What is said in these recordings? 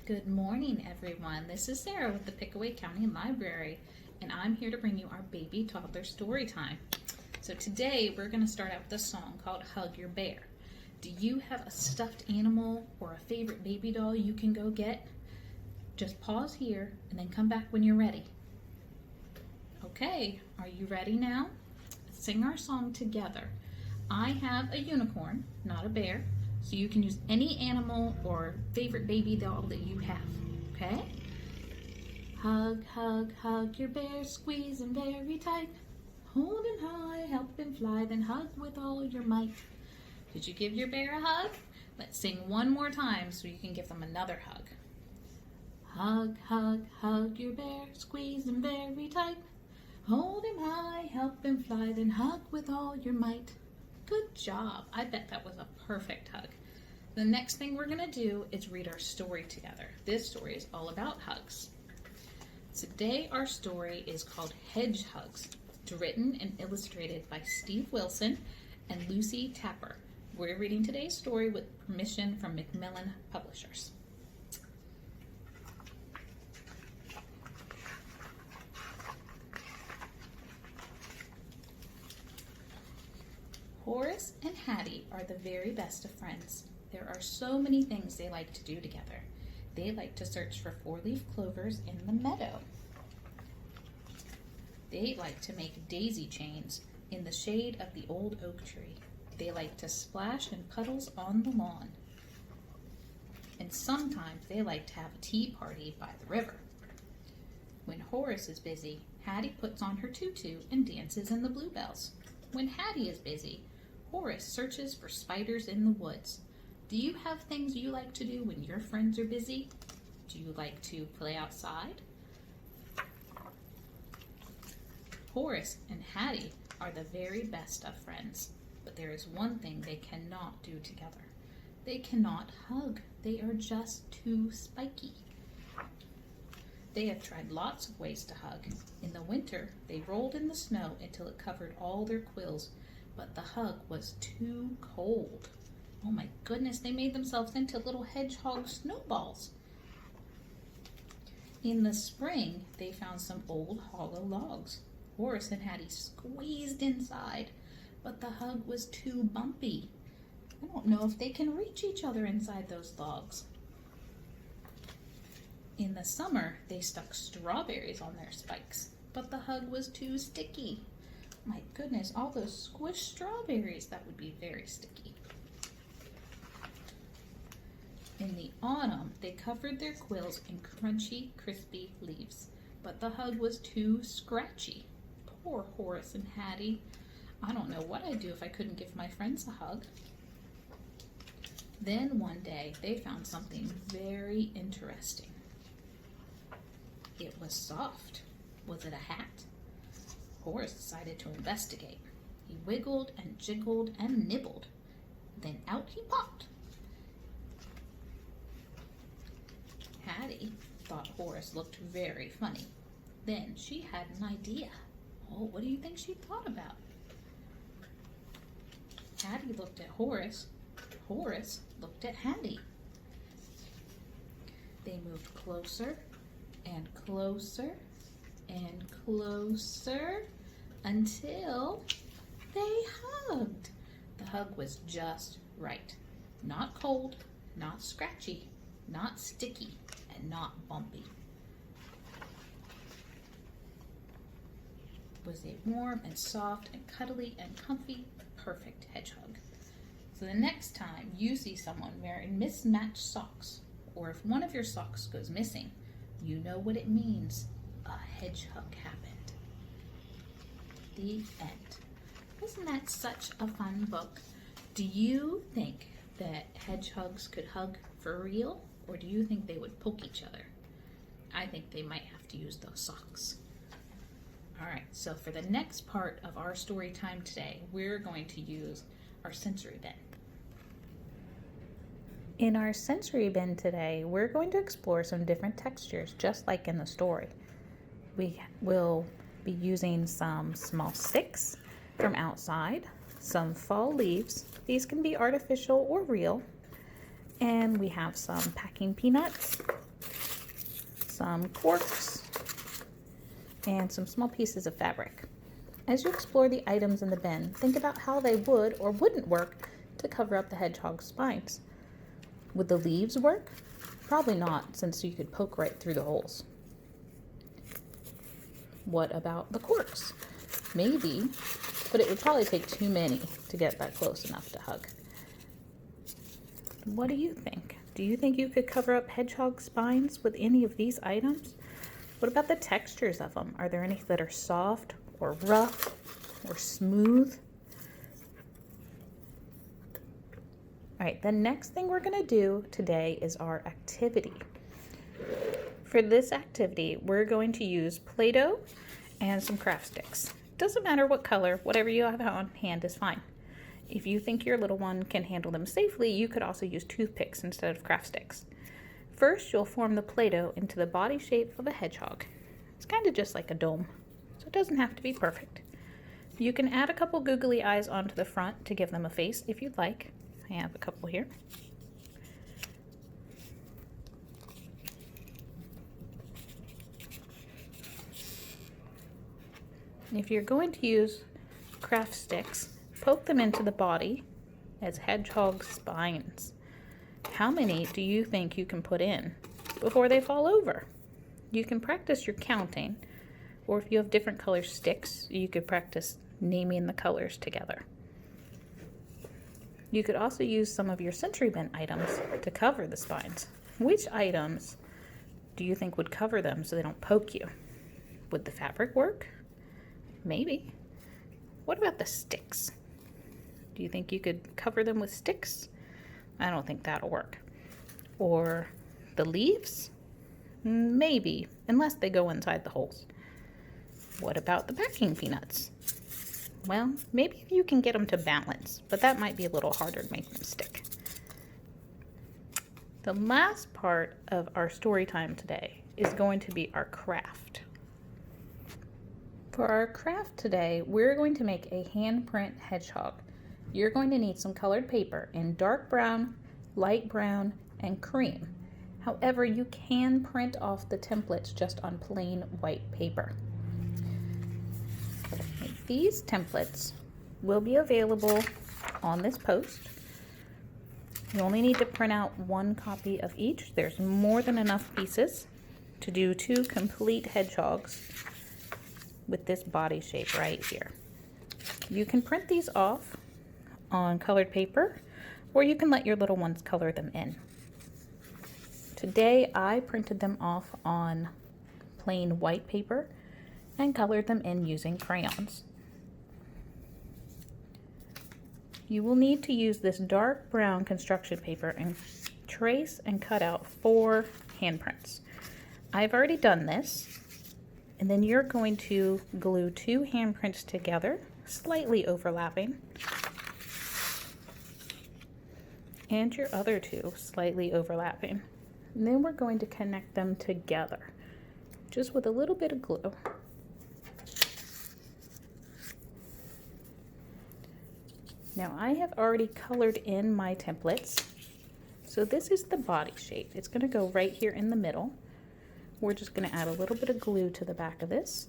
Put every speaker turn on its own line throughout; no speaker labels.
Good morning, everyone. This is Sarah with the Pickaway County Library, and I'm here to bring you our baby toddler story time. So today we're going to start out with a song called Hug Your Bear. Do you have a stuffed animal or a favorite baby doll you can go get? Just pause here and then come back when you're ready. Okay, are you ready now? Let's sing our song together. I have a unicorn, not a bear. So you can use any animal or favorite baby doll that you have, okay? Hug, hug, hug your bear, squeeze him very tight. Hold him high, help him fly, then hug with all your might. Did you give your bear a hug? Let's sing one more time so you can give them another hug. Hug, hug, hug your bear, squeeze him very tight. Hold him high, help him fly, then hug with all your might. Good job. I bet that was a perfect hug. The next thing we're going to do is read our story together. This story is all about hugs. Today our story is called Hedgehugs. It's written and illustrated by Steve Wilson and Lucy Tapper. We're reading today's story with permission from Macmillan Publishers. Horace and Hattie are the very best of friends. There are so many things they like to do together. They like to search for four-leaf clovers in the meadow. They like to make daisy chains in the shade of the old oak tree. They like to splash in puddles on the lawn. And sometimes they like to have a tea party by the river. When Horace is busy, Hattie puts on her tutu and dances in the bluebells. When Hattie is busy, Horace searches for spiders in the woods. Do you have things you like to do when your friends are busy? Do you like to play outside? Horace and Hattie are the very best of friends, but there is one thing they cannot do together. They cannot hug. They are just too spiky. They have tried lots of ways to hug. In the winter, they rolled in the snow until it covered all their quills, but the hug was too cold. Oh my goodness, they made themselves into little hedgehog snowballs. In the spring, they found some old hollow logs. Horace and Hattie squeezed inside, but the hug was too bumpy. I don't know if they can reach each other inside those logs. In the summer, they stuck strawberries on their spikes, but the hug was too sticky. My goodness, all those squished strawberries, that would be very sticky. In the autumn, they covered their quills in crunchy, crispy leaves, but the hug was too scratchy. Poor Horace and Hattie. I don't know what I'd do if I couldn't give my friends a hug. Then one day, they found something very interesting. It was soft. Was it a hat? Horace decided to investigate. He wiggled and jiggled and nibbled. Then out he popped. Hattie thought Horace looked very funny. Then she had an idea. Oh, what do you think she thought about? Hattie looked at Horace. Horace looked at Hattie. They moved closer and closer and closer until they hugged. The hug was just right. Not cold, not scratchy, not sticky, and not bumpy. Was it warm and soft and cuddly and comfy? Perfect hedgehog. So the next time you see someone wearing mismatched socks, or if one of your socks goes missing, you know what it means. A hedgehog happened. The end. Wasn't that such a fun book? Do you think that hedgehogs could hug for real, or do you think they would poke each other? I think they might have to use those socks. All right, so for the next part of our story time today, we're going to use our sensory bin. In our sensory bin today, we're going to explore some different textures, just like in the story. We will be using some small sticks from outside, some fall leaves. These can be artificial or real. And we have some packing peanuts, some corks, and some small pieces of fabric. As you explore the items in the bin, think about how they would or wouldn't work to cover up the hedgehog's spines. Would the leaves work? Probably not, since you could poke right through the holes. What about the corks? Maybe, but it would probably take too many to get that close enough to hug. What do you think? Do you think you could cover up hedgehog spines with any of these items? What about the textures of them? Are there any that are soft or rough or smooth? All right, the next thing we're going to do today is our activity. For this activity, we're going to use Play-Doh and some craft sticks. Doesn't matter what color, whatever you have on hand is fine. If you think your little one can handle them safely, you could also use toothpicks instead of craft sticks. First, you'll form the Play-Doh into the body shape of a hedgehog. It's kind of just like a dome, so it doesn't have to be perfect. You can add a couple googly eyes onto the front to give them a face if you'd like. I have a couple here. If you're going to use craft sticks, poke them into the body as hedgehog spines. How many do you think you can put in before they fall over? You can practice your counting, or if you have different color sticks, you could practice naming the colors together. You could also use some of your sensory bin items to cover the spines. Which items do you think would cover them so they don't poke you? Would the fabric work? Maybe. What about the sticks? Do you think you could cover them with sticks? I don't think that'll work. Or the leaves? Maybe, unless they go inside the holes. What about the packing peanuts? Well, maybe you can get them to balance, but that might be a little harder to make them stick. The last part of our story time today is going to be our craft. For our craft today, we're going to make a handprint hedgehog. You're going to need some colored paper in dark brown, light brown, and cream. However, you can print off the templates just on plain white paper. These templates will be available on this post. You only need to print out one copy of each. There's more than enough pieces to do 2 complete hedgehogs with this body shape right here. You can print these off on colored paper, or you can let your little ones color them in. Today I printed them off on plain white paper and colored them in using crayons. You will need to use this dark brown construction paper and trace and cut out 4 handprints. I've already done this, and then you're going to glue 2 handprints together, slightly overlapping, and your other 2 slightly overlapping. And then we're going to connect them together, just with a little bit of glue. Now I have already colored in my templates. So this is the body shape. It's going to go right here in the middle. We're just going to add a little bit of glue to the back of this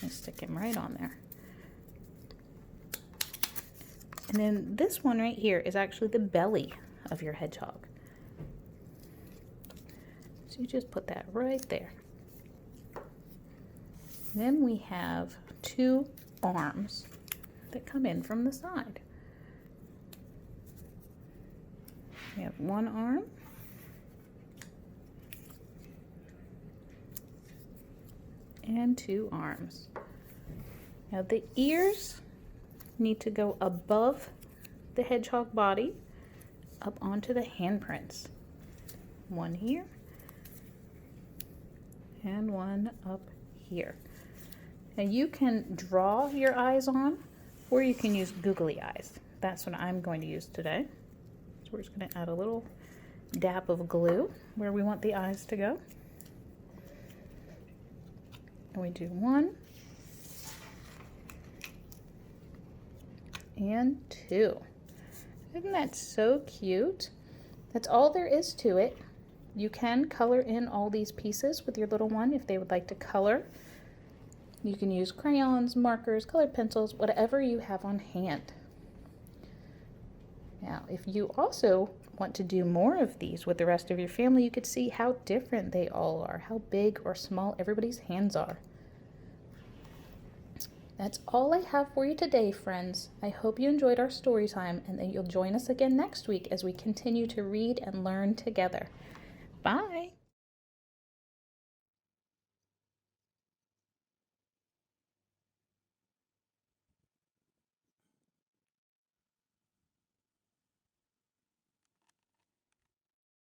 and stick him right on there. And then this one right here is actually the belly of your hedgehog. So you just put that right there. Then we have 2 arms that come in from the side. We have 1 arm and 2 arms. Now the ears need to go above the hedgehog body up onto the handprints. 1 here and 1 up here. Now you can draw your eyes on, or you can use googly eyes. That's what I'm going to use today. So we're just going to add a little dab of glue where we want the eyes to go. And we do 1 and 2. Isn't that so cute? That's all there is to it. You can color in all these pieces with your little one if they would like to color. You can use crayons, markers, colored pencils, whatever you have on hand. Now, if you also want to do more of these with the rest of your family, you could see how different they all are, how big or small everybody's hands are. That's all I have for you today, friends. I hope you enjoyed our story time and that you'll join us again next week as we continue to read and learn together.